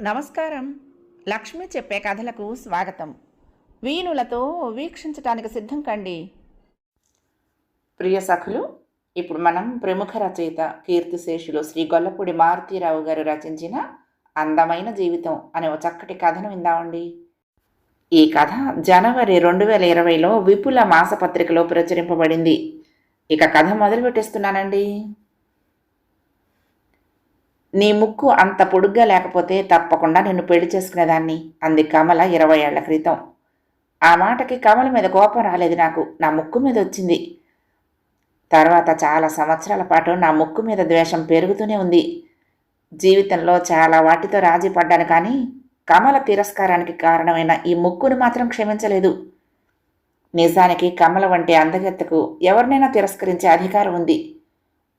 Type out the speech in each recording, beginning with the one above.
నమస్కారం. లక్ష్మి చెప్పే కథలకు స్వాగతం. వీణులతో వీక్షించటానికి సిద్ధం కండి. ప్రియ సఖులు, ఇప్పుడు మనం ప్రముఖ రచయిత కీర్తిశేషులు శ్రీ గొల్లపూడి మారుతీరావు గారు రచించిన అందమైన జీవితం అనే ఒక చక్కటి కథను విందామండి. ఈ కథ జనవరి 2020లో విపుల మాసపత్రికలో ప్రచురింపబడింది. ఇక కథ మొదలు పెట్టేస్తున్నానండి. నీ ముక్కు అంత పొడుగ్గా లేకపోతే తప్పకుండా నిన్ను పెళ్లి చేసుకునేదాన్ని అంది కమల 20 ఏళ్ల క్రితం. ఆ మాటకి కమల మీద కోపం రాలేదు నాకు, నా ముక్కు మీద వచ్చింది. తర్వాత చాలా సంవత్సరాల పాటు నా ముక్కు మీద ద్వేషం పెరుగుతూనే ఉంది. జీవితంలో చాలా వాటితో రాజీ పడ్డాను, కానీ కమల తిరస్కారానికి కారణమైన ఈ ముక్కును మాత్రం క్షమించలేదు. నిజానికి కమల వంటి అందగత్తెకు ఎవరినైనా తిరస్కరించే అధికారం ఉంది.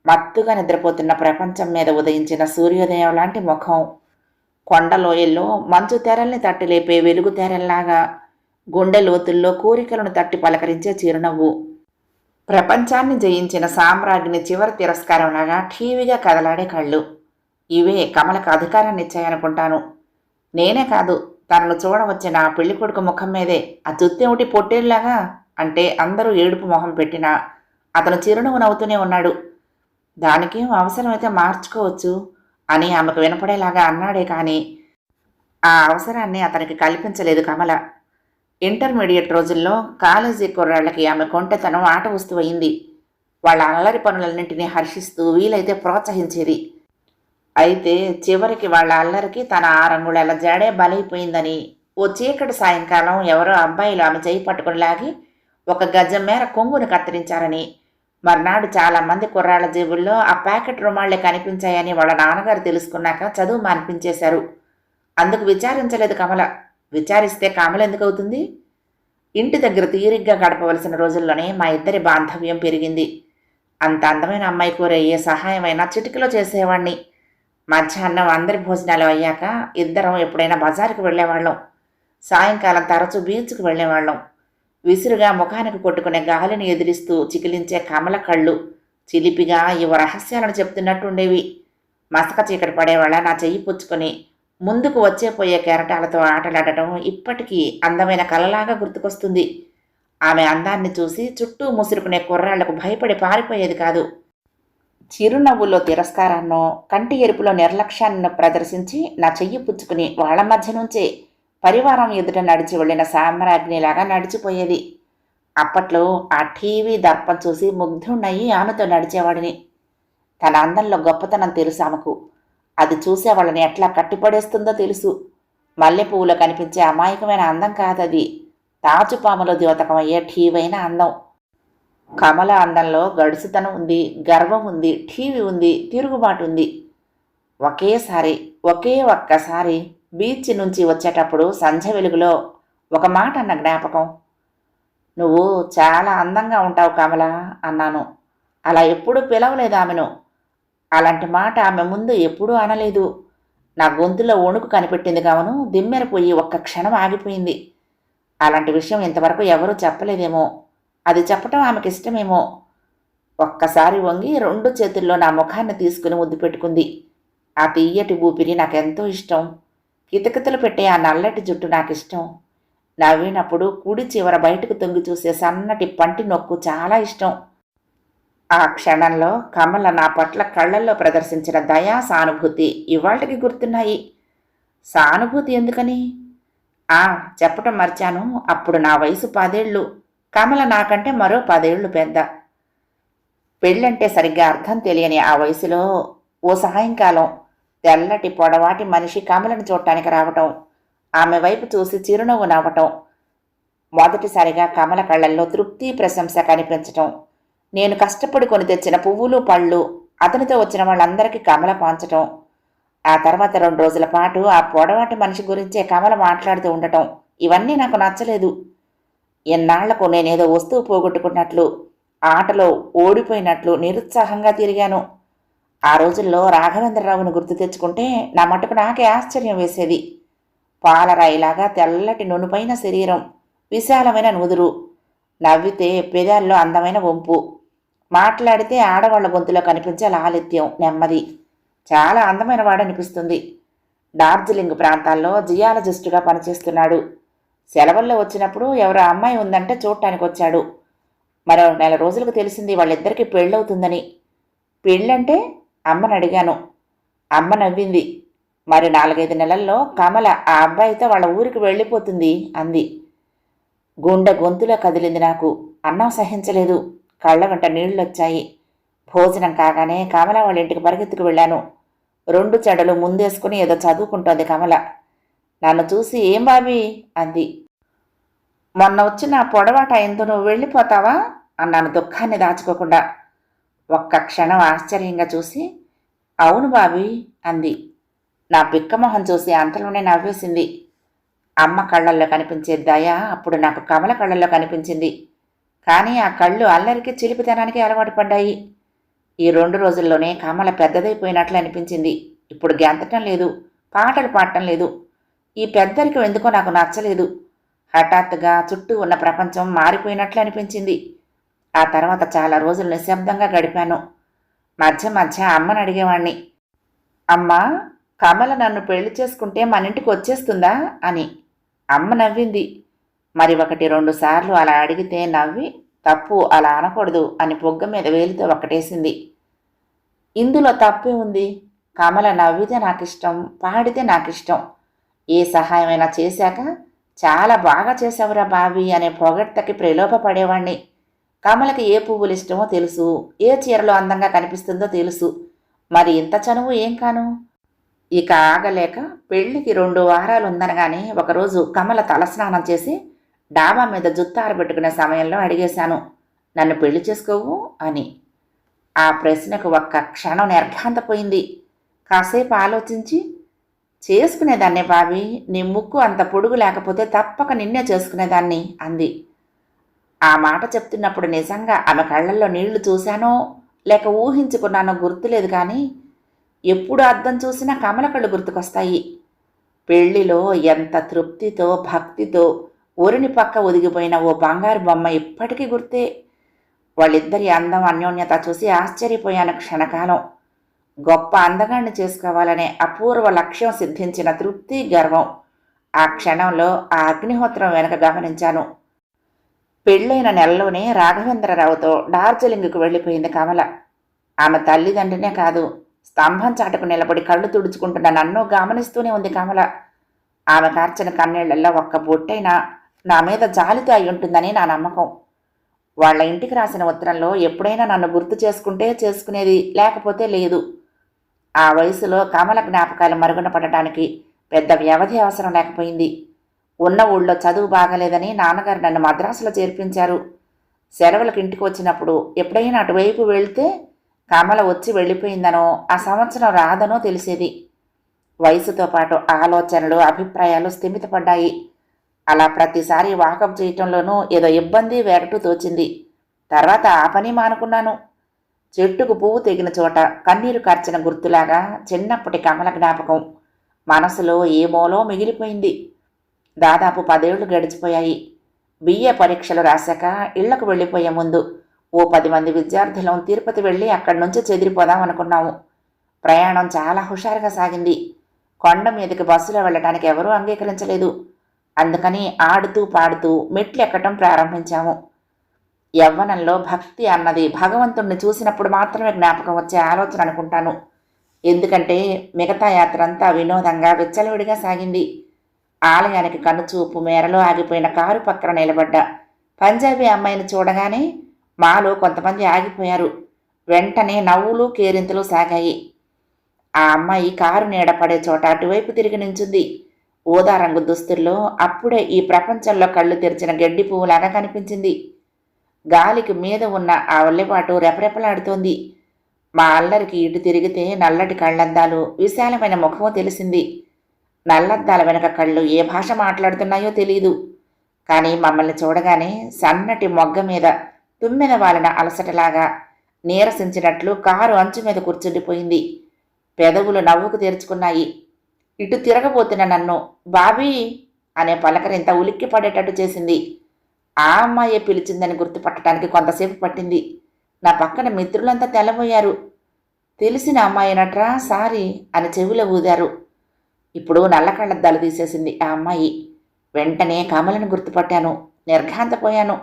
మత్తుగా నిద్రపోతున్న ప్రపంచం మీద ఉదయించిన సూర్యోదయం లాంటి ముఖం, కొండలోయల్లో మంచు తెరల్ని తట్టి లేపే వెలుగు తెరల్లాగా, గుండె లోతుల్లో కోరికలను తట్టి పలకరించే చిరునవ్వు, ప్రపంచాన్ని జయించిన సామ్రాజ్ఞి చివరి తిరస్కారంలాగా ఠీవిగా కదలాడే కళ్ళు, ఇవే కమలకు అధికారాన్ని ఇచ్చాయనుకుంటాను. నేనే కాదు, తనను చూడవచ్చిన ఆ పెళ్లి కొడుకు ముఖం మీదే ఆ చుత్తేమిటి పొట్టేళ్లాగా అంటే అందరూ ఏడుపు మొహం పెట్టినా అతను చిరునవ్వు నవ్వుతూనే ఉన్నాడు. దానికేం అవసరమైతే మార్చుకోవచ్చు అని ఆమెకు వినపడేలాగా అన్నాడే కానీ ఆ అవసరాన్ని అతనికి కల్పించలేదు కమల. ఇంటర్మీడియట్ రోజుల్లో కాలేజీ కుర్రాళ్ళకి ఆమె కొంటెతనం ఆట వస్తువు అయింది. వాళ్ళ అల్లరి పనులన్నింటినీ హర్షిస్తూ వీలైతే ప్రోత్సహించేది. అయితే చివరికి వాళ్ళ అల్లరికి తన 6 అంగుళాల జాడే బలైపోయిందని ఓ చీకటి సాయంకాలం ఎవరో అబ్బాయిలు ఆమె చేయి పట్టుకుని లాగి 1 గజం మేర కొంగును కత్తిరించారని, మర్నాడు చాలామంది కుర్రాళ్ల జేబుల్లో ఆ ప్యాకెట్ రుమాళ్లే కనిపించాయని వాళ్ళ నాన్నగారు తెలుసుకున్నాక చదువు మానిపించేశారు. అందుకు విచారించలేదు కమల. విచారిస్తే కమల ఎందుకు అవుతుంది? ఇంటి దగ్గర తీరిగ్గా గడపవలసిన రోజుల్లోనే మా ఇద్దరి బాంధవ్యం పెరిగింది. అంత అందమైన అమ్మాయి కోరే ఏ సహాయమైనా చిటికలో చేసేవాణ్ణి. మధ్యాహ్నం అందరి భోజనాలు అయ్యాక ఇద్దరం ఎప్పుడైనా బజారుకు వెళ్ళేవాళ్ళం. సాయంకాలం తరచూ బీచ్కు వెళ్ళేవాళ్ళం. విసురుగా ముఖానికి కొట్టుకునే గాలిని ఎదిరిస్తూ చికిలించే కమల కళ్ళు చిలిపిగా ఇవ రహస్యాలను చెప్తున్నట్టుండేవి. మసక చీకటి పడేవాళ్ళ నా చెయ్యి పుచ్చుకొని ముందుకు వచ్చేపోయే కెరటాలతో ఆటలాడటం ఇప్పటికీ అందమైన కలలాగా గుర్తుకొస్తుంది. ఆమె అందాన్ని చూసి చుట్టూ ముసురుకునే కుర్రాళ్లకు భయపడి పారిపోయేది కాదు. చిరునవ్వుల్లో తిరస్కారాన్నో కంటి ఎరుపులో నిర్లక్ష్యాన్ని ప్రదర్శించి నా చెయ్యి పుచ్చుకుని వాళ్ల మధ్య నుంచే పరివారం ఎదుట నడిచి వెళ్ళిన సామ్రాజ్ఞిలాగా నడిచిపోయేది. అప్పట్లో ఆ టీవీ దర్పం చూసి ముగ్ధుణ్ణయి ఆమెతో నడిచేవాడిని. తన అందంలో గొప్పతనం తెలుసు ఆమెకు. అది చూసే వాళ్ళని ఎట్లా కట్టిపడేస్తుందో తెలుసు. మల్లెపువ్వులో కనిపించే అమాయకమైన అందం కాదది, తాచుపాములో ద్యోతకమయ్యే ఠీవైన అందం. కమల అందంలో గడుసుతనం ఉంది, గర్వం ఉంది, ఠీవి ఉంది, తిరుగుబాటు ఉంది. ఒక్కసారి బీచ్ నుంచి వచ్చేటప్పుడు సంధ్య వెలుగులో ఒక మాట అన్న జ్ఞాపకం. నువ్వు చాలా అందంగా ఉంటావు కమల అన్నాను. అలా ఎప్పుడూ పిలవలేదు ఆమెను. అలాంటి మాట ఆమె ముందు ఎప్పుడూ అనలేదు. నా గొంతులో వణుకు కనిపెట్టింది కావును దిమ్మెరపోయి ఒక్క క్షణం ఆగిపోయింది. అలాంటి విషయం ఇంతవరకు ఎవరూ చెప్పలేదేమో. అది చెప్పటం ఆమెకి ఇష్టమేమో. ఒక్కసారి వంగి 2 చేతుల్లో నా ముఖాన్ని తీసుకుని ముద్దు పెట్టుకుంది. ఆ తీయటి ఊపిరి నాకెంతో ఇష్టం. కితకితలు పెట్టే ఆ నల్లటి జుట్టు నాకిష్టం. నవ్వినప్పుడు కుడి చివర బయటకు తొంగి చూసే సన్నటి పంటి నొక్కు చాలా ఇష్టం. ఆ క్షణంలో కమల నా పట్ల కళ్ళల్లో ప్రదర్శించిన దయా సానుభూతి ఇవాళకి గుర్తున్నాయి. సానుభూతి ఎందుకని చెప్పటం మర్చాను. అప్పుడు నా వయసు 10 ఏళ్ళు. కమల నాకంటే మరో 10 ఏళ్ళు పెద్ద. పెళ్ళంటే సరిగ్గా అర్థం తెలియని ఆ వయసులో ఓ సాయంకాలం తెల్లటి పొడవాటి మనిషి కమలను చూడటానికి రావటం, ఆమె వైపు చూసి చిరునవ్వు నవ్వటం, మొదటిసారిగా కమల కళ్ళల్లో తృప్తి ప్రశంస కనిపించటం, నేను కష్టపడి కొని తెచ్చిన పువ్వులు పళ్ళు అతనితో వచ్చిన వాళ్ళందరికీ కమల పంచటం, ఆ తర్వాత 2 రోజుల పాటు ఆ పొడవాటి మనిషి గురించే కమల మాట్లాడుతూ ఉండటం, ఇవన్నీ నాకు నచ్చలేదు. ఎన్నాళ్లకు నేనేదో వస్తువు పోగొట్టుకున్నట్లు, ఆటలో ఓడిపోయినట్లు నిరుత్సాహంగా తిరిగాను. ఆ రోజుల్లో రాఘవేంద్రరావును గుర్తు తెచ్చుకుంటే నా మటుకు నాకే ఆశ్చర్యం వేసేది. పాలరాయిలాగా తెల్లటి నునుపైన శరీరం, విశాలమైన నుదురు, నవ్వితే పెదాల్లో అందమైన వంపు, మాట్లాడితే ఆడవాళ్ల గొంతులో కనిపించే లాలిత్యం, నెమ్మది. చాలా అందమైన వాడనిపిస్తుంది. డార్జిలింగ్ ప్రాంతాల్లో జియాలజిస్టుగా పనిచేస్తున్నాడు. సెలవుల్లో వచ్చినప్పుడు ఎవరో అమ్మాయి ఉందంటే చూడటానికి వచ్చాడు. మరో నెల రోజులకు తెలిసింది వాళ్ళిద్దరికీ పెళ్ళవుతుందని. పెళ్ళంటే అమ్మని అడిగాను. అమ్మ నవ్వింది. మరి 4-5 నెలల్లో కమల ఆ అబ్బాయితో వాళ్ళ ఊరికి వెళ్ళిపోతుంది అంది. గుండె గొంతులో కదిలింది నాకు. అన్నం సహించలేదు. కళ్ళ వెంట నీళ్లొచ్చాయి. భోజనం కాగానే కమల వాళ్ళ ఇంటికి పరిగెత్తుకు వెళ్ళాను. 2 చెడలు ముందేసుకుని ఏదో చదువుకుంటోంది కమల. నన్ను చూసి ఏం బాబీ అంది. మొన్న వచ్చిన పొడవాట ఎందు నువ్వు వెళ్ళిపోతావా అన్నాను దుఃఖాన్ని దాచుకోకుండా. ఒక్క క్షణం ఆశ్చర్యంగా చూసి అవును బాబీ అంది. నా బిక్కమొహం చూసి అంతలోనే నవ్వేసింది. అమ్మ కళ్ళల్లో కనిపించే దయ అప్పుడు నాకు కమల కళ్ళల్లో కనిపించింది. కానీ ఆ కళ్ళు అల్లరికి చిలిపితనానికి అలవాటు పడ్డాయి. ఈ 2 రోజుల్లోనే కమల పెద్దదైపోయినట్లు అనిపించింది. ఇప్పుడు గెంతటం లేదు, పాటలు పాడటం లేదు. ఈ పెద్దరికం ఎందుకో నాకు నచ్చలేదు. హఠాత్తుగా చుట్టూ ఉన్న ప్రపంచం మారిపోయినట్లు అనిపించింది. ఆ తర్వాత చాలా రోజులు నిశ్శబ్దంగా గడిపాను. మధ్య మధ్య అమ్మని అడిగేవాణ్ణి, అమ్మా, కమల నన్ను పెళ్లి చేసుకుంటే మన ఇంటికి వచ్చేస్తుందా అని. అమ్మ నవ్వింది. మరి 1-2 సార్లు అలా అడిగితే నవ్వి తప్పు అలా అనకూడదు అని బొగ్గ మీద వేలితో ఒక్కటేసింది. ఇందులో తప్పే ఉంది. కమల నవ్వితే నాకిష్టం, పాడితే నాకిష్టం. ఏ సహాయమైనా చేశాక చాలా బాగా చేశావురా బాబీ అనే పొగడ్తకి ప్రలోభపడేవాణ్ణి. కమలకి ఏ పువ్వులు ఇష్టమో తెలుసు, ఏ చీరలో అందంగా కనిపిస్తుందో తెలుసు. మరి ఇంత చనువు ఏం కాను. ఇక ఆగలేక పెళ్లికి 2 వారాలు ఉందనగానే ఒకరోజు కమల తలస్నానం చేసి డాబా మీద జుత్తు ఆరబెట్టుకునే సమయంలో అడిగేశాను, నన్ను పెళ్లి చేసుకోవు అని. ఆ ప్రశ్నకు ఒక్క క్షణం నిర్ఘాంతపోయింది. కాసేపు ఆలోచించి, చేసుకునేదాన్నే బాబీ, నీ ముక్కు అంత పొడుగు లేకపోతే తప్పక నిన్నే చేసుకునేదాన్ని అంది. ఆ మాట చెప్తున్నప్పుడు నిజంగా ఆమె కళ్ళల్లో నీళ్లు చూశానో లేక ఊహించుకున్నానో గుర్తులేదు. కానీ ఎప్పుడు అద్దం చూసినా కమల కళ్ళు గుర్తుకొస్తాయి. పెళ్లిలో ఎంత తృప్తితో భక్తితో ఒరిని పక్క ఒదిగిపోయిన ఓ బంగారు బొమ్మ ఇప్పటికీ గుర్తే. వాళ్ళిద్దరి అందం అన్యోన్యత చూసి ఆశ్చర్యపోయాను క్షణకాలం. గొప్ప అందగాన్ని చేసుకోవాలనే అపూర్వ లక్ష్యం సిద్ధించిన తృప్తి, గర్వం ఆ క్షణంలో ఆ అగ్నిహోత్రం వెనక గమనించాను. పెళ్ళైన నెలలోనే రాఘవేంద్రరావుతో డార్జిలింగ్కు వెళ్ళిపోయింది కమల. ఆమె తల్లిదండ్రినే కాదు, స్తంభం చాటుకు నిలబడి కళ్ళు తుడుచుకుంటున్న నన్ను గమనిస్తూనే ఉంది కమల. ఆమె కార్చిన కన్నీళ్లలో ఒక్క బొట్టైనా నా మీద జాలితో అయి ఉంటుందని నా నమ్మకం. వాళ్ళ ఇంటికి రాసిన ఉత్తరంలో ఎప్పుడైనా నన్ను గుర్తు చేసుకుంటే చేసుకునేది, లేకపోతే లేదు. ఆ వయసులో కమల జ్ఞాపకాలు మరుగున పడటానికి పెద్ద వ్యవధి అవసరం లేకపోయింది. ఉన్న ఊళ్ళో చదువు బాగలేదని నాన్నగారు నన్ను మద్రాసులో చేర్పించారు. సెలవులకు ఇంటికి వచ్చినప్పుడు ఎప్పుడైనా అటువైపు వెళ్తే కమల వచ్చి వెళ్ళిపోయిందనో ఆ సంవత్సరం రాదనో తెలిసేది. వయసుతో పాటు ఆలోచనలు, అభిప్రాయాలు స్థిమితపడ్డాయి. అలా ప్రతిసారి వాకప్ చేయటంలోనూ ఏదో ఇబ్బంది వెరటు తోచింది. తర్వాత ఆ పని మానుకున్నాను. చెట్టుకు పువ్వు తెగిన చోట కన్నీరు కార్చిన గుర్తులాగా చిన్నప్పటి కమల జ్ఞాపకం మనసులో ఏ మూలో మిగిలిపోయింది. దాదాపు 10 ఏళ్లు గడిచిపోయాయి. బిఏ పరీక్షలు రాశాక ఇళ్లకు వెళ్ళిపోయే ముందు ఓ 10 మంది విద్యార్థులం తిరుపతి వెళ్ళి అక్కడి నుంచి చెదిరిపోదాం అనుకున్నాము. ప్రయాణం చాలా హుషారుగా సాగింది. కొండ మీదకి బస్సులో వెళ్ళటానికి ఎవరూ అంగీకరించలేదు. అందుకని ఆడుతూ పాడుతూ మెట్లు ఎక్కటం ప్రారంభించాము. యవ్వనంలో భక్తి అన్నది భగవంతుణ్ణి చూసినప్పుడు మాత్రమే జ్ఞాపకం వచ్చే ఆలోచన అనుకుంటాను. ఎందుకంటే మిగతా యాత్ర అంతా వినోదంగా విచ్చలవిడిగా సాగింది. ఆలయానికి కనుచూపు మేరలో ఆగిపోయిన కారు పక్కన నిలబడ్డ పంజాబీ అమ్మాయిని చూడగానే మాలో కొంతమంది ఆగిపోయారు. వెంటనే నవ్వులు కేరింతలు సాగాయి. ఆ అమ్మాయి కారు నీడపడే చోట అటువైపు తిరిగి నించుంది. ఊదా రంగు దుస్తుల్లో అప్పుడే ఈ ప్రపంచంలో కళ్ళు తెరిచిన గడ్డి పువ్వులాగా కనిపించింది. గాలికి మీద ఉన్న ఆ ఒల్లెపాటు రెపరెపలాడుతోంది. మా అల్లరికి ఇటు తిరిగితే నల్లటి కళ్ళద్దాలు, విశాలమైన ముఖమో తెలిసింది. నల్లద్దాల వెనక కళ్ళు ఏ భాష మాట్లాడుతున్నాయో తెలియదు. కానీ మమ్మల్ని చూడగానే సన్నటి మొగ్గ మీద తుమ్మెద వాలిన అలసటలాగా నీరసించినట్లు కారు అంచు మీద కూర్చుండిపోయింది. పెదవులు నవ్వుకు తెరుచుకున్నాయి. ఇటు తిరగబోతున్న నన్ను బాబీ అనే పలకరింత ఉలిక్కి పడేటట్టు చేసింది. ఆ అమ్మాయే పిలిచిందని గుర్తుపట్టడానికి కొంతసేపు పట్టింది. నా పక్కన మిత్రులంతా తెల్లబోయారు. తెలిసిన అమ్మాయినట్రా, సారీ అని చెవిలో ఊదారు. ఇప్పుడు నల్ల కళ్ళద్దాలు తీసేసింది ఆ అమ్మాయి. వెంటనే కమలను గుర్తుపట్టాను. నిర్ఘాంతపోయాను.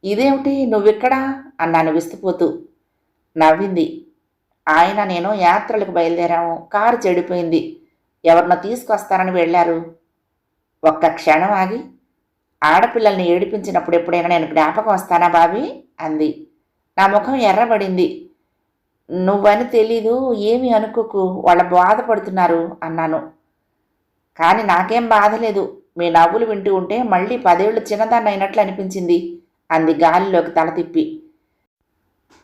ఇదేమిటి నువ్విక్కడా అన్నాను విస్తుపోతూ. నవ్వింది. ఆయన నేను యాత్రలకు బయలుదేరాము. కారు చెడిపోయింది. ఎవరినో తీసుకొస్తానని వెళ్ళారు. ఒక్క క్షణం ఆగి, ఆడపిల్లల్ని ఏడిపించినప్పుడు ఎప్పుడైనా నేను జ్ఞాపకం వస్తానా బాబీ అంది. నా ముఖం ఎర్రబడింది. నువ్వని తెలీదు, ఏమీ అనుకోకు, వాళ్ళ బాధపడుతున్నారు అన్నాను. కానీ నాకేం బాధలేదు. మీ నవ్వులు వింటూ ఉంటే మళ్ళీ 10 ఏళ్ళు చిన్నదాన్ని అయినట్లు అనిపించింది అంది గాలిలోకి తల తిప్పి.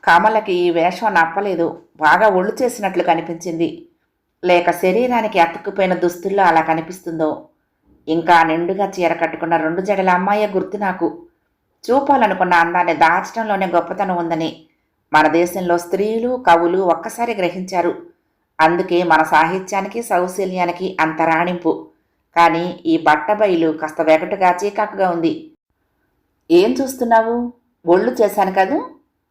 కమలకి ఈ వేషం నప్పలేదు. బాగా ఒళ్ళు చేసినట్లు కనిపించింది. లేక శరీరానికి అతుక్కుపోయిన దుస్తుల్లో అలా కనిపిస్తుందో. ఇంకా నిండుగా చీర కట్టుకున్న 2 జడల అమ్మాయే గుర్తు నాకు. చూపాలనుకున్న అందాన్ని దాచడంలోనే గొప్పతనం ఉందని మన దేశంలో స్త్రీలు కవులు ఒక్కసారి గ్రహించారు. అందుకే మన సాహిత్యానికి సౌశల్యానికి అంత రాణింపు. కానీ ఈ బట్టబయలు కాస్త వెగటుగా చీకాకుగా ఉంది. ఏం చూస్తున్నావు? ఒళ్ళు చేశాను కదూ.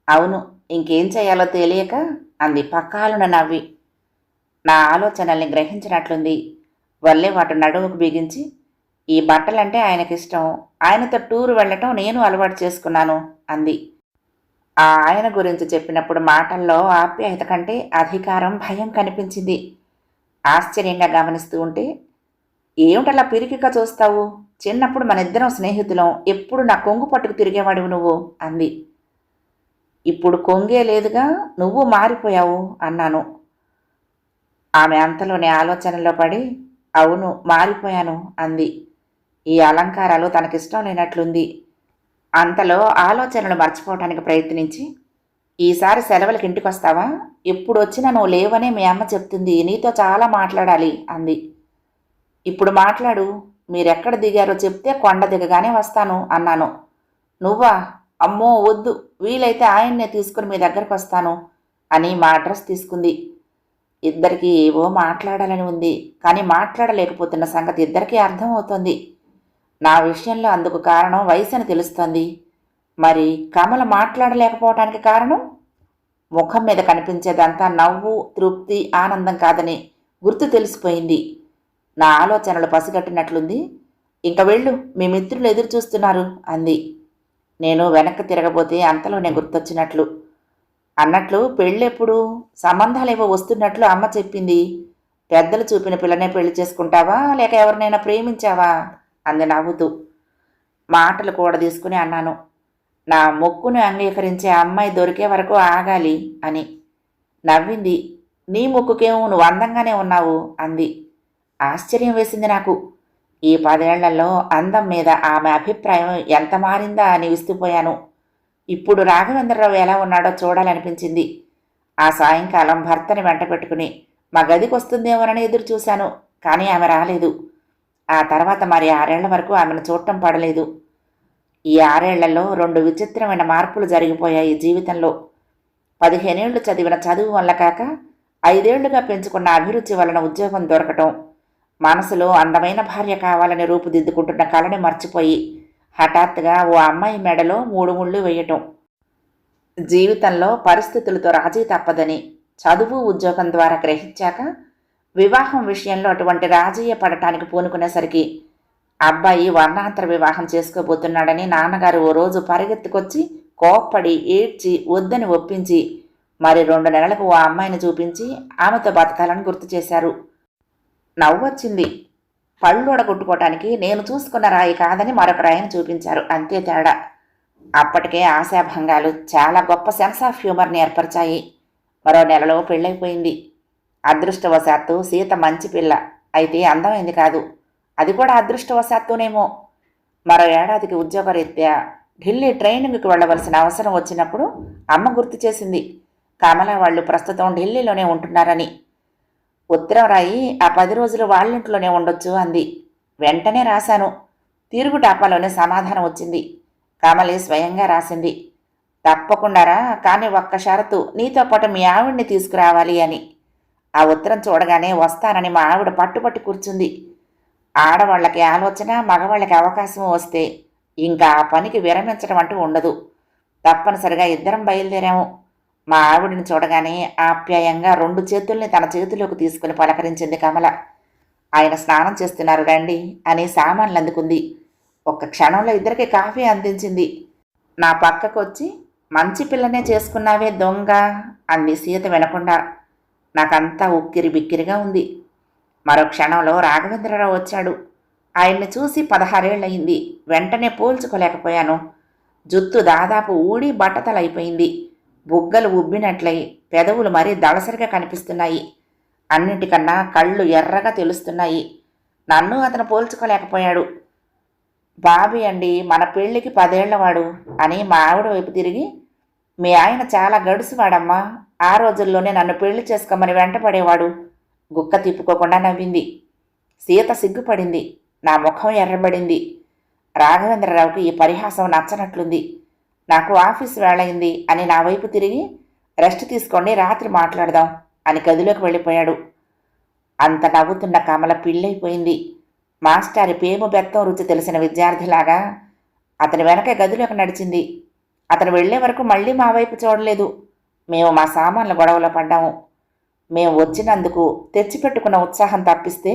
అవును, ఇంకేం చేయాలో తెలియక అంది పక్కాలున నవ్వి. నా ఆలోచనల్ని గ్రహించినట్లుంది. వల్లే వాటి నడుముకు బిగించి, ఈ బట్టలంటే ఆయనకిష్టం, ఆయనతో టూరు వెళ్ళటం నేను అలవాటు చేసుకున్నాను అంది. ఆ ఆయన గురించి చెప్పినప్పుడు మాటల్లో ఆప్యాయత కంటే అధికారం, భయం కనిపించింది. ఆశ్చర్యంగా గమనిస్తూ ఉంటే, ఏమిటలా పిరికిగా చూస్తావు? చిన్నప్పుడు మనిద్దరం స్నేహితులం, ఎప్పుడు నా కొంగు పట్టుకు తిరిగేవాడివి నువ్వు అంది. ఇప్పుడు కొంగే లేదుగా, నువ్వు మారిపోయావు అన్నాను. ఆమె అంతలోనే ఆలోచనలో పడి, అవును మారిపోయాను అంది. ఈ అలంకారాలు తనకిష్టం లేనట్లుంది. అంతలో ఆలోచనలు మర్చిపోవటానికి ప్రయత్నించి, ఈసారి సెలవులకి ఇంటికొస్తావా? ఎప్పుడు వచ్చినా నువ్వు లేవనే మీ అమ్మ చెప్తుంది, నీతో చాలా మాట్లాడాలి అంది. ఇప్పుడు మాట్లాడు, మీరెక్కడ దిగారో చెప్తే కొండ దిగగానే వస్తాను అన్నాను. నువ్వా? అమ్మో వద్దు, వీలైతే ఆయన్నే తీసుకుని మీ దగ్గరకు వస్తాను అని మా అడ్రస్ తీసుకుంది. ఇద్దరికీ ఏవో మాట్లాడాలని ఉంది, కానీ మాట్లాడలేకపోతున్న సంగతి ఇద్దరికీ అర్థమవుతోంది. నా విషయంలో అందుకు కారణం వయసు అని తెలుస్తోంది. మరి కమల మాట్లాడలేకపోవటానికి కారణం? ముఖం మీద కనిపించేదంతా నవ్వు, తృప్తి, ఆనందం కాదని గుర్తు తెలిసిపోయింది. నా ఆలోచనలు పసిగట్టినట్లుంది. ఇంక వెళ్ళు, మీ మిత్రులు ఎదురు చూస్తున్నారు అంది. నేను వెనక్కి తిరగబోతే అంతలోనే గుర్తొచ్చినట్లు. అన్నట్లు పెళ్ళెప్పుడు? సంబంధాలేవో వస్తున్నట్లు అమ్మ చెప్పింది. పెద్దలు చూపిన పిల్లనే పెళ్లి చేసుకుంటావా, లేక ఎవరినైనా ప్రేమించావా అంది నవ్వుతూ. మాటలు కూడా తీసుకుని అన్నాను, నా మొక్కును అంగీకరించే అమ్మాయి దొరికే వరకు ఆగాలి అని. నవ్వింది. నీ మొక్కుకేమో, నువ్వు అందంగానే ఉన్నావు అంది. ఆశ్చర్యం వేసింది నాకు. ఈ 10 ఏళ్లలో అందం మీద ఆమె అభిప్రాయం ఎంత మారిందా అని విస్తుపోయాను. ఇప్పుడు రాఘవేంద్రరావు ఎలా ఉన్నాడో చూడాలనిపించింది. ఆ సాయంకాలం భర్తని వెంట పెట్టుకుని మా గదికి వస్తుందేమోనని ఎదురు చూశాను. కానీ ఆమె రాలేదు. ఆ తర్వాత మరి 6 ఏళ్ల వరకు ఆమెను చూడటం పడలేదు. ఈ 6 ఏళ్లలో 2 విచిత్రమైన మార్పులు జరిగిపోయాయి జీవితంలో. 15 ఏళ్లు చదివిన చదువు వల్ల కాక 5 ఏళ్లుగా పెంచుకున్న అభిరుచి వలన ఉద్యోగం దొరకటం, మనసులో అందమైన భార్య కావాలని రూపుదిద్దుకుంటున్న కళని మర్చిపోయి హఠాత్తుగా ఓ అమ్మాయి మెడలో 3 ముళ్ళు వేయటం, జీవితంలో పరిస్థితులతో రాజీ తప్పదని చదువు ఉద్యోగం ద్వారా గ్రహించాక వివాహం విషయంలో అటువంటి రాజీయ పడటానికి పూనుకునేసరికి అబ్బాయి వర్ణాంతర వివాహం చేసుకోబోతున్నాడని నాన్నగారు ఓ రోజు పరిగెత్తుకొచ్చి కోప్పడి ఏడ్చి వద్దని ఒప్పించి మరి 2 నెలలకు ఓ అమ్మాయిని చూపించి ఆమెతో బతకాలని గుర్తు చేశారు. నవ్వొచ్చింది. పళ్ళు ఒడగొట్టుకోవటానికి నేను చూసుకున్న రాయి కాదని మరొక రాయిని చూపించారు, అంతే తేడా. అప్పటికే ఆశాభంగాలు చాలా గొప్ప సెన్స్ ఆఫ్ హ్యూమర్ని ఏర్పరిచాయి. మరో నెలలో పెళ్ళైపోయింది. అదృష్టవశాత్తు సీత మంచి పిల్ల, అయితే అందమైంది కాదు. అది కూడా అదృష్టవశాత్తూనేమో. మరో ఏడాదికి ఉద్యోగరీత్యా ఢిల్లీ ట్రైనింగ్కి వెళ్ళవలసిన అవసరం వచ్చినప్పుడు అమ్మ గుర్తు చేసింది, కమల వాళ్ళు ప్రస్తుతం ఢిల్లీలోనే ఉంటున్నారని. ఉత్తరం రాయి, ఆ 10 రోజులు వాళ్ళింట్లోనే ఉండొచ్చు అంది. వెంటనే రాశాను. తిరుగు టాపాలోనే సమాధానం వచ్చింది. కమలి స్వయంగా రాసింది, తప్పకుండా రా, కానీ ఒక్క షరతు, నీతో పాటు మీ ఆవిడ్ని తీసుకురావాలి అని. ఆ ఉత్తరం చూడగానే వస్తానని మా ఆవిడ పట్టుపట్టి కూర్చుంది. ఆడవాళ్ళకి ఆలోచన, మగవాళ్ళకి అవకాశం వస్తే ఇంకా ఆ పనికి విరమించడం అంటూ ఉండదు. తప్పనిసరిగా ఇద్దరం బయలుదేరాము. మా ఆవిడిని చూడగానే ఆప్యాయంగా 2 చేతుల్ని తన చేతిలోకి తీసుకుని పలకరించింది కమల. ఆయన స్నానం చేస్తున్నారు రండి అని సామాన్లు అందుకుంది. ఒక్క క్షణంలో ఇద్దరికి కాఫీ అందించింది. నా పక్కకొచ్చి మంచి పిల్లనే చేసుకున్నావే దొంగ అంది సీత వినకుండా. నాకంతా ఉక్కిరి బిక్కిరిగా ఉంది. మరో క్షణంలో రాఘవేంద్రరావు వచ్చాడు. ఆయన్ని చూసి 16 ఏళ్ళయింది. వెంటనే పోల్చుకోలేకపోయాను. జుత్తు దాదాపు ఊడి బట్టతలైపోయింది. బుగ్గలు ఉబ్బినట్లయి పెదవులు మరీ దళసరిగా కనిపిస్తున్నాయి. అన్నిటికన్నా కళ్ళు ఎర్రగా తెలుస్తున్నాయి. నన్ను అతను పోల్చుకోలేకపోయాడు. బాబీ అండి, మన పెళ్ళికి 10 ఏళ్లవాడు అని మా ఆవిడ వైపు తిరిగి, మీ ఆయన చాలా గడుసువాడమ్మా, ఆ రోజుల్లోనే నన్ను పెళ్లి చేసుకోమని వెంటపడేవాడు. గుక్క తిప్పుకోకుండా నవ్వింది. సీత సిగ్గుపడింది. నా ముఖం ఎర్రబడింది. రాఘవేంద్రరావుకి ఈ పరిహాసం నచ్చనట్లుంది. నాకు ఆఫీసు వేళయింది అని నా వైపు తిరిగి, రెస్ట్ తీసుకోండి, రాత్రి మాట్లాడదాం అని గదిలోకి వెళ్ళిపోయాడు. అంత నవ్వుతున్న కమల పిల్లైపోయింది. మాస్టారి పేము బెత్తం రుచి తెలిసిన విద్యార్థిలాగా అతని వెనక గదిలోకి నడిచింది. అతను వెళ్లే వరకు మళ్ళీ మా వైపు చూడలేదు. మేము మా సామాన్ల గొడవలో పడ్డాము. మేము వచ్చినందుకు తెచ్చిపెట్టుకున్న ఉత్సాహం తప్పిస్తే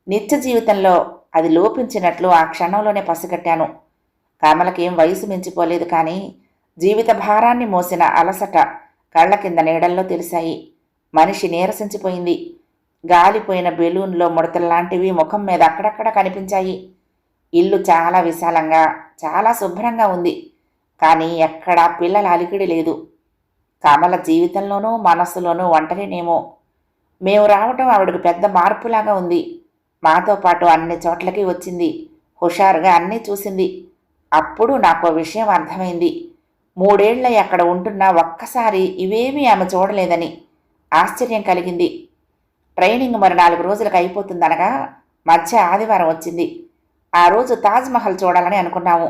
నిత్య జీవితంలో అది లోపించినట్లు ఆ క్షణంలోనే పసిగట్టాను. కమలకేం వయసు మించిపోలేదు, కానీ జీవిత భారాన్ని మోసిన అలసట కళ్ల కింద నీడల్లో తెలిసాయి. మనిషి నీరసించిపోయింది. గాలిపోయిన బెలూన్లో ముడతల్లాంటివి ముఖం మీద అక్కడక్కడ కనిపించాయి. ఇల్లు చాలా విశాలంగా, చాలా శుభ్రంగా ఉంది. కానీ ఎక్కడా పిల్లల అలికిడి లేదు. కమల జీవితంలోనూ మనస్సులోనూ ఒంటరినేమో. మేము రావటం ఆవిడకు పెద్ద మార్పులాగా ఉంది. మాతో పాటు అన్ని చోట్లకి వచ్చింది. హుషారుగా అన్నీ చూసింది. అప్పుడు నాకో విషయం అర్థమైంది. 3 ఏళ్ల అక్కడ ఉంటున్నా ఒక్కసారి ఇవేమీ ఆమె చూడలేదని ఆశ్చర్యం కలిగింది. ట్రైనింగ్ మరి 4 రోజులకు అయిపోతుందనగా మధ్య ఆదివారం వచ్చింది. ఆ రోజు తాజ్మహల్ చూడాలని అనుకున్నాము.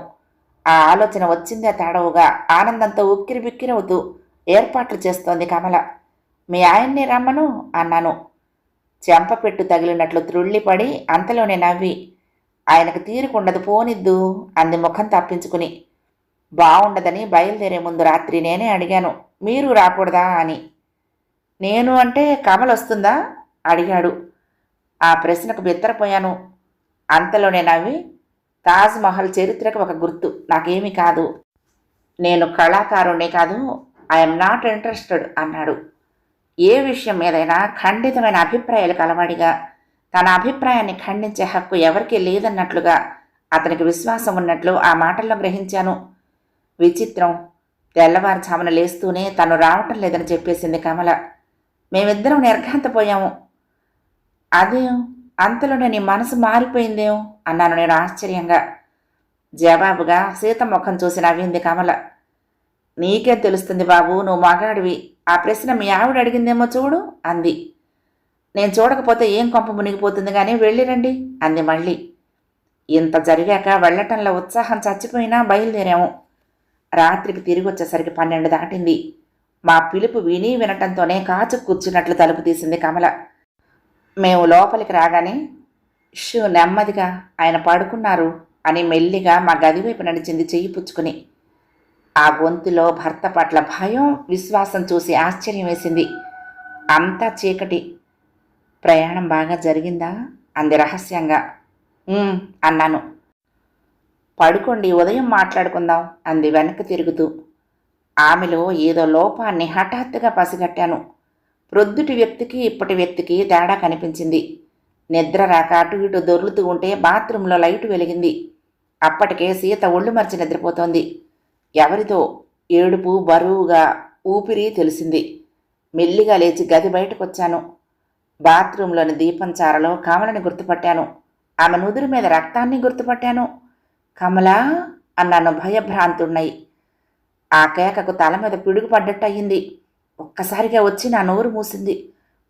ఆ ఆలోచన వచ్చిందే తడవుగా ఆనందంతో ఉక్కిరి బిక్కిరవుతూ ఏర్పాట్లు చేస్తోంది కమల. మీ ఆయన్ని రమ్మను అన్నాను. చెంపపెట్టు తగిలినట్లు త్రుళ్ళిపడి అంతలోనే నవ్వి, ఆయనకు తీరుకుండదు, పోనిద్దు అంది ముఖం తప్పించుకుని. బావుండదని బయలుదేరే ముందు రాత్రి నేనే అడిగాను, మీరు రాకూడదా అని. నేను అంటే కమల వస్తుందా అడిగాడు. ఆ ప్రశ్నకు బిత్తరపోయాను. అంతలోనే నవ్వి, తాజ్మహల్ చరిత్రకు ఒక గుర్తు, నాకేమీ కాదు, నేను కళాకారుణ్ణే కాదు, ఐఎమ్ నాట్ ఇంట్రెస్టెడ్ అన్నాడు. ఏ విషయం మీదైనా ఖండితమైన అభిప్రాయాలు కలవాడిగా, తన అభిప్రాయాన్ని ఖండించే హక్కు ఎవరికీ లేదన్నట్లుగా అతనికి విశ్వాసం ఉన్నట్లు ఆ మాటల్లో గ్రహించాను. విచిత్రం, తెల్లవారుజామున లేస్తూనే తను రావటం లేదని చెప్పేసింది కమల. మేమిద్దరం నిర్ఘాంతపోయాము. అదేం, అంతలోనే నీ మనసు మారిపోయిందేం అన్నాను నేను ఆశ్చర్యంగా. జవాబుగా సీత ముఖం చూసి నవ్వింది కమల. నీకేం తెలుస్తుంది బాబు, నువ్వు మగాడివి, ఆ ప్రశ్న మీ ఆవిడ అడిగిందేమో చూడు అంది. నేను చూడకపోతే ఏం కొంప మునిగిపోతుంది కానీ వెళ్ళిరండి అంది మళ్ళీ. ఇంత జరిగాక వెళ్లటంలో ఉత్సాహం చచ్చిపోయినా బయలుదేరాము. రాత్రికి తిరిగి వచ్చేసరికి 12 దాటింది. మా పిలుపు విని వినటంతోనే కాచు కూర్చున్నట్లు తలుపు తీసింది కమల. మేము లోపలికి రాగానే, షూ నెమ్మదిగా, ఆయన పడుకున్నారు అని మెల్లిగా మా గదివైపు నడిచింది చెయ్యి పుచ్చుకుని. ఆ గొంతులో భర్త పట్ల భయం, విశ్వాసం చూసి ఆశ్చర్యం వేసింది. అంతా చీకటి. ప్రయాణం బాగా జరిగిందా అంది రహస్యంగా. అన్నాను. పడుకోండి, ఉదయం మాట్లాడుకుందాం అంది వెనక్కి తిరుగుతూ. ఆమెలో ఏదో లోపాన్ని హఠాత్తుగా పసిగట్టాను. ప్రొద్దుటి వ్యక్తికి ఇప్పటి వ్యక్తికి తేడా కనిపించింది. నిద్ర రాక అటు ఇటు దొర్లుతూ ఉంటే బాత్రూంలో లైటు వెలిగింది. అప్పటికే సీత ఒళ్ళు మర్చి నిద్రపోతోంది. ఎవరితో ఏడుపు బరువుగా ఊపిరి తెలిసింది. మెల్లిగా లేచి గది బయటకొచ్చాను. బాత్రూంలోని దీపం చారలో కమలని గుర్తుపట్టాను. ఆమె నుదురు మీద రక్తాన్ని గుర్తుపట్టాను. కమలా అన్నాను భయభ్రాంతున్నై. ఆ కేకకు తల మీద పిడుగు పడ్డట్టయింది. ఒక్కసారిగా వచ్చి నా నోరు మూసింది.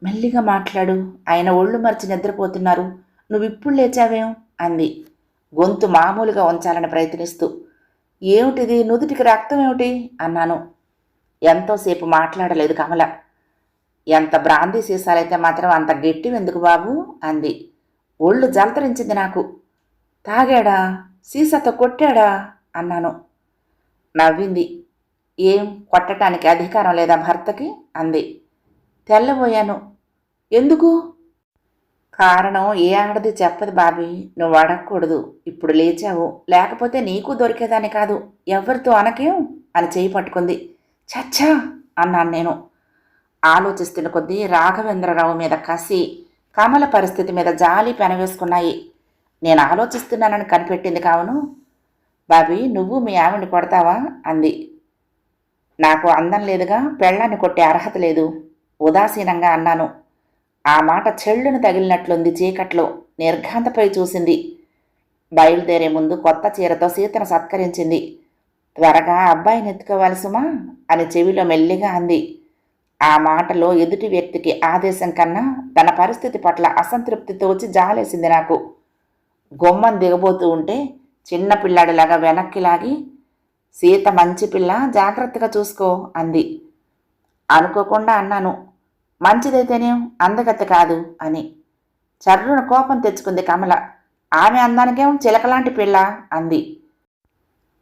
మెల్లిగా మాట్లాడు, ఆయన ఒళ్ళు మర్చి నిద్రపోతున్నారు, నువ్విప్పుడు లేచావేం అంది, గొంతు మామూలుగా ఉంచాలని ప్రయత్నిస్తూ. ఏమిటిది, నుదుటికి రక్తం ఏమిటి అన్నాను. ఎంతోసేపు మాట్లాడలేదు కమల. ఎంత బ్రాందీ సీసాలైతే మాత్రం అంత గట్టివెందుకు బాబు అంది. ఒళ్ళు జలతరించింది నాకు. తాగాడా, సీసాతో కొట్టాడా అన్నాను. నవ్వింది. ఏం, కొట్టడానికి అధికారం లేదా భర్తకి అంది. తెల్లబోయాను. ఎందుకు? కారణం ఏ ఆడది చెప్పదు బాబీ, నువ్వు అడగకూడదు. ఇప్పుడు లేచావు, లేకపోతే నీకు దొరికేదాన్ని కాదు. ఎవరితో అనకేం అని చేయి పట్టుకుంది. చచ్చా అన్నాను నేను. ఆలోచిస్తున్న కొద్దీ రాఘవేంద్రరావు మీద కసి, కమల పరిస్థితి మీద జాలి పెనవేసుకున్నాయి. నేను ఆలోచిస్తున్నానని కనిపెట్టింది కావును. బాబీ, నువ్వు మీ ఆవిడ్ని కొడతావా అంది. నాకు అందం లేదుగా, పెళ్ళాన్ని కొట్టే అర్హత లేదు ఉదాసీనంగా అన్నాను. ఆ మాట చెళ్ళును తగిలినట్లుంది. చీకట్లో నిర్ఘాంతపై చూసింది. బయలుదేరే ముందు కొత్త చీరతో సీతను సత్కరించింది. త్వరగా అబ్బాయిని ఎత్తుకోవాలి సుమా అని చెవిలో మెల్లిగా అంది. ఆ మాటలో ఎదుటి వ్యక్తికి ఆదేశం కన్నా తన పరిస్థితి పట్ల అసంతృప్తితో వచ్చి జాలేసింది నాకు. గుమ్మం దిగబోతూ ఉంటే చిన్న పిల్లాడిలాగా వెనక్కి లాగి, సీత మంచి పిల్ల, జాగ్రత్తగా చూసుకో అంది. అనుకోకుండా అన్నాను, మంచిదైతేనేం, అందగత్తె కాదు అని. చర్రున కోపం తెచ్చుకుంది కమల. ఆమె అందానికేం చిలకలాంటి పిల్ల అంది.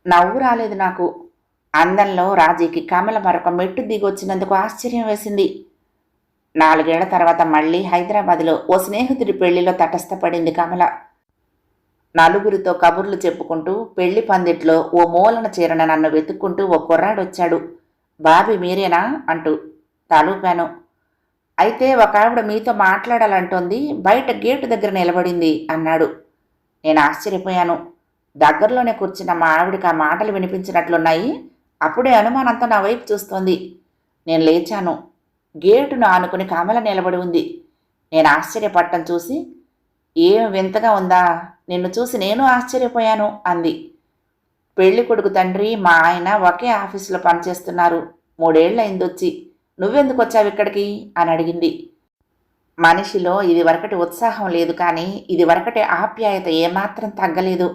నవ్వు రాలేదు నాకు. అందంలో రాజీకి కమల మరొక మెట్టు దిగొచ్చినందుకు ఆశ్చర్యం వేసింది. 4 ఏళ్ల తర్వాత మళ్ళీ హైదరాబాద్లో ఓ స్నేహితుడి పెళ్లిలో తటస్థపడింది కమల. నలుగురితో కబుర్లు చెప్పుకుంటూ పెళ్లి పందిట్లో ఓ మూలన చీరన నన్ను వెతుక్కుంటూ ఓ కుర్రాడొచ్చాడు. బాబీ మీరేనా అంటూ తలూపాను. అయితే ఒక ఆవిడ మీతో మాట్లాడాలంటోంది, బయట గేటు దగ్గర నిలబడింది అన్నాడు. నేను ఆశ్చర్యపోయాను. దగ్గరలోనే కూర్చున్న మా ఆవిడికి ఆ మాటలు వినిపించినట్లున్నాయి. అప్పుడే అనుమానంతో నా వైపు చూస్తోంది. నేను లేచాను. గేటును ఆనుకుని కమల నిలబడి ఉంది. నేను ఆశ్చర్యపడటం చూసి, ఏం వింతగా ఉందా, నిన్ను చూసి నేను ఆశ్చర్యపోయాను అంది. పెళ్లి కొడుకు తండ్రి మా ఆయన ఒకే ఆఫీసులో పనిచేస్తున్నారు. 3 ఏళ్లయిందొచ్చి. నువ్వెందుకు వచ్చావు ఇక్కడికి అని అడిగింది. మనిషిలో ఇది వరకటి ఉత్సాహం లేదు, కానీ ఇది వరకటి ఆప్యాయత ఏమాత్రం తగ్గలేదు.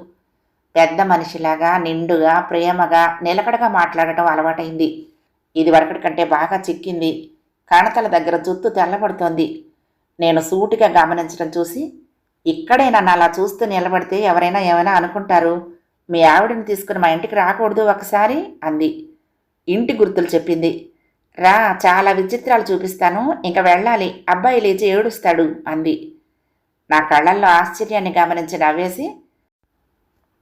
పెద్ద మనిషిలాగా నిండుగా ప్రేమగా నిలకడగా మాట్లాడటం అలవాటైంది. ఇది వరకటి కంటే బాగా చిక్కింది. కణతల దగ్గర జుత్తు తెల్లబడుతోంది. నేను సూటిగా గమనించడం చూసి, ఇక్కడే నన్ను అలా చూస్తూ నిలబడితే ఎవరైనా ఏమైనా అనుకుంటారు. మీ ఆవిడని తీసుకుని మా ఇంటికి రాకూడదు ఒకసారి అంది. ఇంటి గుర్తులు చెప్పింది. రా, చాలా విచిత్రాలు చూపిస్తాను, ఇంక వెళ్ళాలి, అబ్బాయి లేచి ఏడుస్తాడు అంది. నా కళ్ళల్లో ఆశ్చర్యాన్ని గమనించి నవ్వేసి,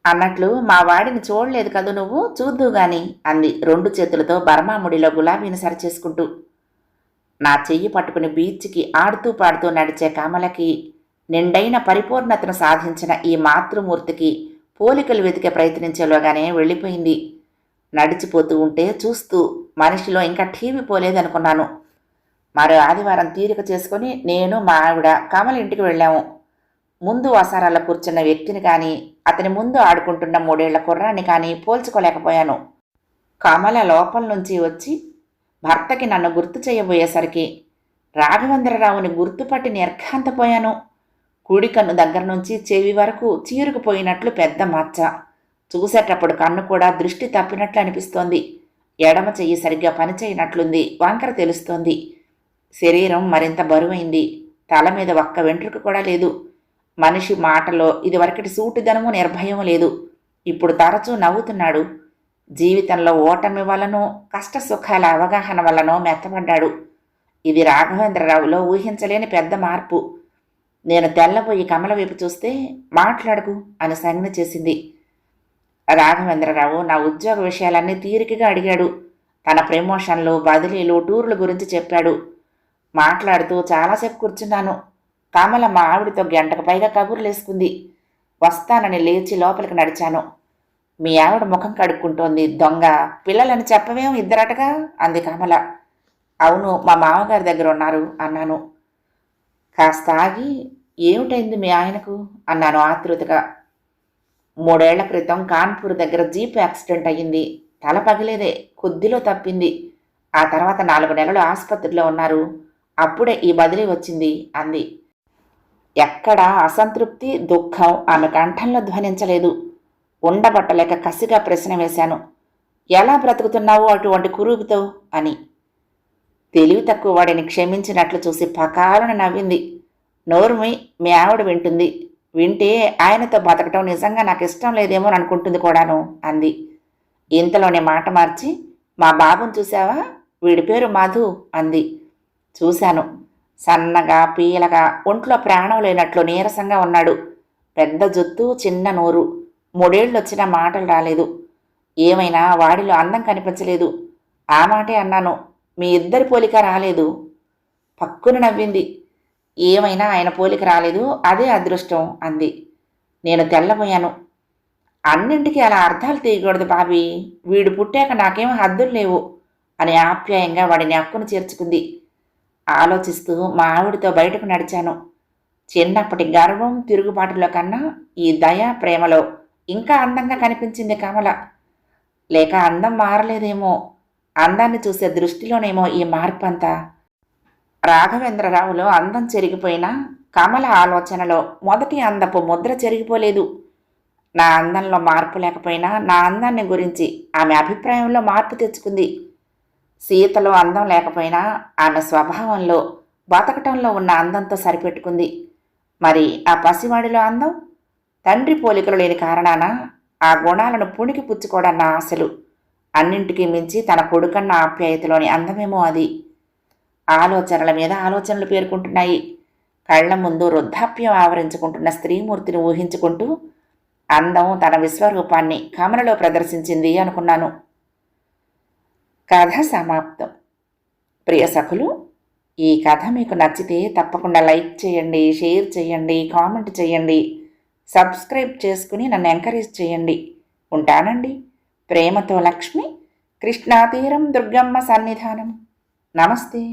అన్నట్లు మా వాడిని చూడలేదు కదూ నువ్వు, చూద్దు గాని అంది 2 చేతులతో బర్మాముడిలో గులాబీని సరిచేసుకుంటూ. నా చెయ్యి పట్టుకుని బీచ్కి ఆడుతూ పాడుతూ నడిచే కమలకి, నిండైన పరిపూర్ణతను సాధించిన ఈ మాతృమూర్తికి పోలికలు వెతికే ప్రయత్నించేలోగానే వెళ్ళిపోయింది. నడిచిపోతూ ఉంటే చూస్తూ మనిషిలో ఇంకా టీవీ పోలేదనుకున్నాను. మరో ఆదివారం తీరిక చేసుకుని నేను మా ఆవిడ కమల ఇంటికి వెళ్ళాము. ముందు వసారాల్లో కూర్చున్న వ్యక్తిని కానీ, అతని ముందు ఆడుకుంటున్న 3 ఏళ్ల కుర్రాన్ని కానీ పోల్చుకోలేకపోయాను. కమల లోపల నుంచి వచ్చి భర్తకి నన్ను గుర్తు చేయబోయేసరికి రాఘవేంద్రరావుని గుర్తుపట్టి నిర్ఘాంతపోయాను. కుడి కన్ను దగ్గర నుంచి చెవి వరకు చీరుకుపోయినట్లు పెద్ద మచ్చ. చూసేటప్పుడు కన్ను కూడా దృష్టి తప్పినట్లు అనిపిస్తోంది. ఎడమ చెయ్యి సరిగ్గా పనిచేయనట్లుంది. వంకర తెలుస్తోంది. శరీరం మరింత బరువైంది. తల మీద ఒక్క వెంట్రుక కూడా లేదు. మనిషి మాటలో ఇదివరకటి సూటిదనము నిర్భయం లేదు. ఇప్పుడు తరచూ నవ్వుతున్నాడు. జీవితంలో ఓటమి వలనో కష్ట సుఖాల అవగాహన వల్లనో మెత్తపడ్డాడు. ఇది రాఘవేంద్రరావులో ఊహించలేని పెద్ద మార్పు. నేను తెల్లబోయి కమల వైపు చూస్తే, మాట్లాడకు అని సంజ్ఞ చేసింది. రాఘవేంద్రరావు నా ఉద్యోగ విషయాలన్నీ తీరికగా అడిగాడు. తన ప్రమోషన్లు, బదిలీలు, టూర్ల గురించి చెప్పాడు. మాట్లాడుతూ చాలాసేపు కూర్చున్నాను. కమల మా ఆవిడితో గంటకు పైగా కబుర్లేసుకుంది. వస్తానని లేచి లోపలికి నడిచాను. మీ ఆవిడ ముఖం కడుక్కుంటోంది, దొంగ, పిల్లలని చెప్పవేం ఇద్దరటగా అంది కమల. అవును, మా మామగారి దగ్గర ఉన్నారు అన్నాను. కాస్త ఆగి, ఏమిటైంది మీ ఆయనకు అన్నాను ఆతృతగా. 3 ఏళ్ల క్రితం కాన్పూర్ దగ్గర జీప్ యాక్సిడెంట్ అయ్యింది. తల పగిలేదే, కొద్దిలో తప్పింది. ఆ తర్వాత 4 నెలలు ఆసుపత్రిలో ఉన్నారు. అప్పుడే ఈ బదిలీ వచ్చింది అంది. ఎక్కడా అసంతృప్తి, దుఃఖం ఆమె కంఠంలో ధ్వనించలేదు. ఉండబట్టలేక కసిగా ప్రశ్న వేశాను. ఎలా బ్రతుకుతున్నావు అటువంటి కురూపితో అని. తెలివి తక్కువ వాడిని క్షమించినట్లు చూసి పకాలను నవ్వింది. నోరుమి, మీ ఆవిడ వింటుంది. వింటే ఆయనతో బతకటం నిజంగా నాకు ఇష్టం లేదేమో అనుకుంటుంది కూడాను అంది. ఇంతలోనే మాట మార్చి, మా బాబుని చూశావా, వీడి పేరు మధు అంది. చూశాను. సన్నగా పీలగా ఒంట్లో ప్రాణం లేనట్లు నీరసంగా ఉన్నాడు. పెద్ద జుత్తు, చిన్న నోరు. 3 ఏళ్ళొచ్చినా మాటలు రాలేదు. ఏమైనా వాడిలో అందం కనిపించలేదు. ఆ మాటే అన్నాను. మీ ఇద్దరి పోలిక రాలేదు. పక్కున నవ్వింది. ఏమైనా ఆయన పోలిక రాలేదు, అదే అదృష్టం అంది. నేను తెల్లబోయాను. అన్నింటికీ అలా అర్థాలు తీయకూడదు బాబీ. వీడు పుట్టాక నాకేం హద్దులు లేవు అని ఆప్యాయంగా వాడిని అక్కును చేర్చుకుంది. ఆలోచిస్తూ మా ఆవిడతో బయటకు నడిచాను. చిన్నప్పటి గర్వం తిరుగుబాటులో కన్నా ఈ దయ ప్రేమలో ఇంకా అందంగా కనిపించింది కమల. లేక అందం మారలేదేమో, అందాన్ని చూసే దృష్టిలోనేమో ఈ మార్పు అంతా. రాఘవేంద్రరావులో అందం చెరిగిపోయినా కమల ఆలోచనలో మొదటి అందపు ముద్ర చెరిగిపోలేదు. నా అందంలో మార్పు లేకపోయినా నా అందాన్ని గురించి ఆమె అభిప్రాయంలో మార్పు తెచ్చుకుంది. సీతలో అందం లేకపోయినా ఆమె స్వభావంలో, బతకటంలో ఉన్న అందంతో సరిపెట్టుకుంది. మరి ఆ పసివాడిలో అందం? తండ్రి పోలికలు లేని కారణాన ఆ గుణాలను పుణికి పుచ్చుకోవడన్న ఆశలు, అన్నింటికీ మించి తన కొడుకన్న ఆప్యాయతలోని అందమేమో అది. ఆలోచనల మీద ఆలోచనలు పేర్కొంటున్నాయి. కళ్ల ముందు వృద్ధాప్యం ఆవరించుకుంటున్న స్త్రీమూర్తిని ఊహించుకుంటూ అందం తన విశ్వరూపాన్ని కమలలో ప్రదర్శించింది అనుకున్నాను. కథ సమాప్తం. ప్రియ సఖులు, ఈ కథ మీకు నచ్చితే తప్పకుండా లైక్ చేయండి, షేర్ చేయండి, కామెంట్ చేయండి, సబ్స్క్రైబ్ చేసుకుని నన్ను ఎంకరేజ్ చేయండి. ఉంటానండి. ప్రేమతో లక్ష్మి, కృష్ణాతీరం దుర్గమ్మ సన్నిధానం. నమస్తే.